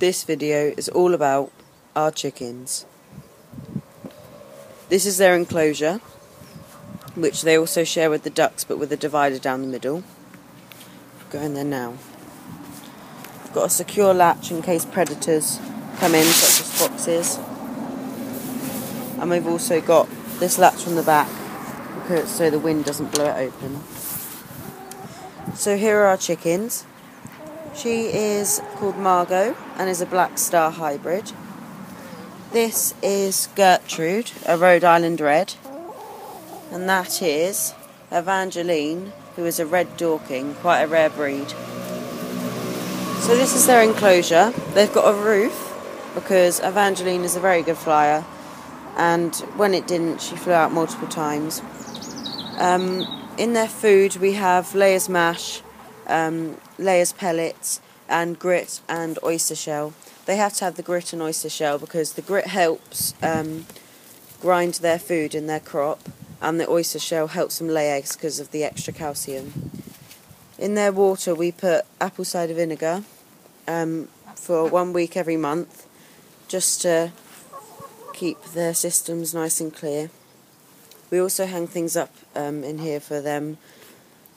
This video is all about our chickens. This is their enclosure, which they also share with the ducks, but with a divider down the middle. Go in there now. We've got a secure latch in case predators come in, such as foxes. And we've also got this latch from the back, so the wind doesn't blow it open. So here are our chickens. She is called Margot and is a Black Star hybrid. This is Gertrude, a Rhode Island Red. And that is Evangeline, who is a Red Dorking, quite a rare breed. So this is their enclosure. They've got a roof because Evangeline is a very good flyer, and when it didn't, she flew out multiple times. In their food we have Layers mash, Layers pellets, and grit and oyster shell. They have to have the grit and oyster shell because the grit helps grind their food in their crop, and the oyster shell helps them lay eggs because of the extra calcium. In their water we put apple cider vinegar for 1 week every month, just to keep their systems nice and clear. We also hang things up in here for them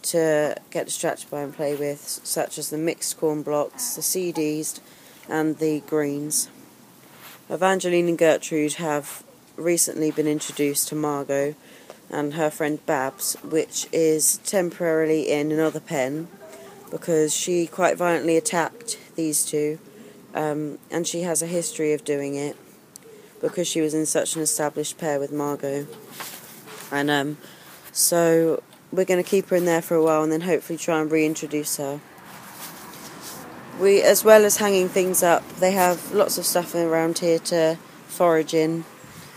to get distracted by and play with, such as the mixed corn blocks, the CDs and the greens. Evangeline and Gertrude have recently been introduced to Margot and her friend Babs, which is temporarily in another pen because she quite violently attacked these two, and she has a history of doing it because she was in such an established pair with Margot. And so we're going to keep her in there for a while and then hopefully try and reintroduce her. We, as well as hanging things up, they have lots of stuff around here to forage in,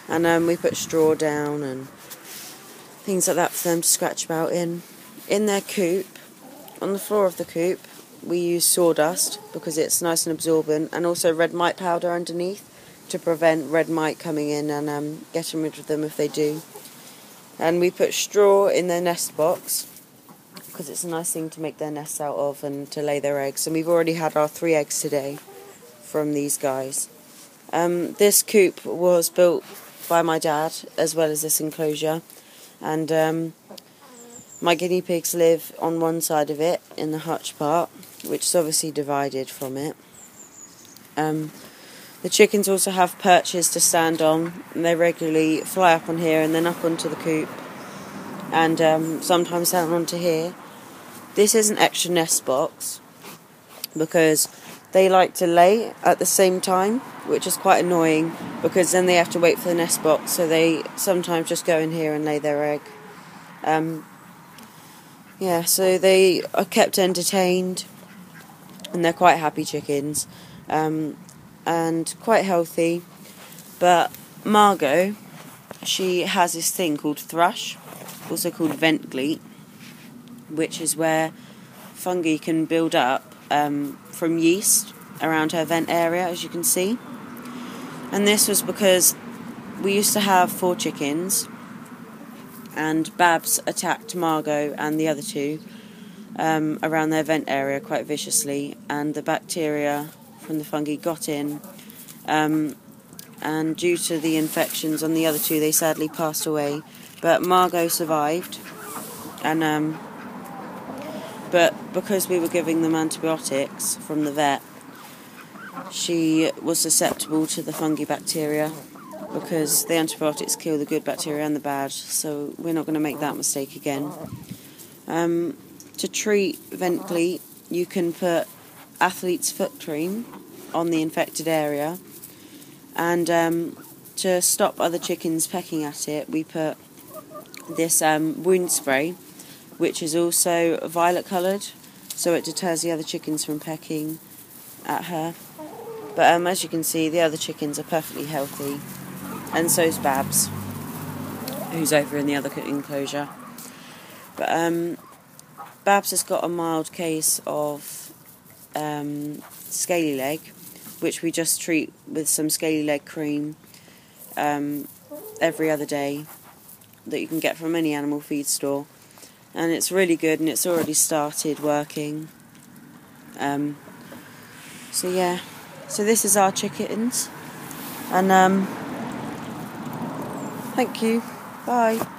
and we put straw down and things like that for them to scratch about in. In their coop, on the floor of the coop, we use sawdust because it's nice and absorbent, and also red mite powder underneath to prevent red mite coming in and getting rid of them if they do. And we put straw in their nest box because it's a nice thing to make their nests out of and to lay their eggs. And we've already had our 3 eggs today from these guys. This coop was built by my dad as well as this enclosure, and my guinea pigs live on one side of it in the hutch part, which is obviously divided from it. The chickens also have perches to stand on, and they regularly fly up on here and then up onto the coop, and sometimes down onto here. This is an extra nest box because they like to lay at the same time, which is quite annoying because then they have to wait for the nest box, so they sometimes just go in here and lay their egg. So they are kept entertained, and they're quite happy chickens. And quite healthy. But Margot, she has this thing called thrush, also called vent gleet, which is where fungi can build up from yeast around her vent area, as you can see. And this was because we used to have 4 chickens, and Babs attacked Margot and the other 2 around their vent area quite viciously, and the bacteria from the fungi got in, and due to the infections on the other 2, they sadly passed away. But Margot survived, and but because we were giving them antibiotics from the vet, she was susceptible to the fungi bacteria because the antibiotics kill the good bacteria and the bad, so we're not going to make that mistake again. To treat vent gleet, you can put athlete's foot cream on the infected area, and to stop other chickens pecking at it, we put this wound spray, which is also violet coloured, so it deters the other chickens from pecking at her. But as you can see, the other chickens are perfectly healthy, and so's Babs, who's over in the other enclosure. But Babs has got a mild case of scaly leg, which we just treat with some scaly leg cream every other day that you can get from any animal feed store, and it's really good, and it's already started working. So yeah, So this is our chickens, and thank you, bye.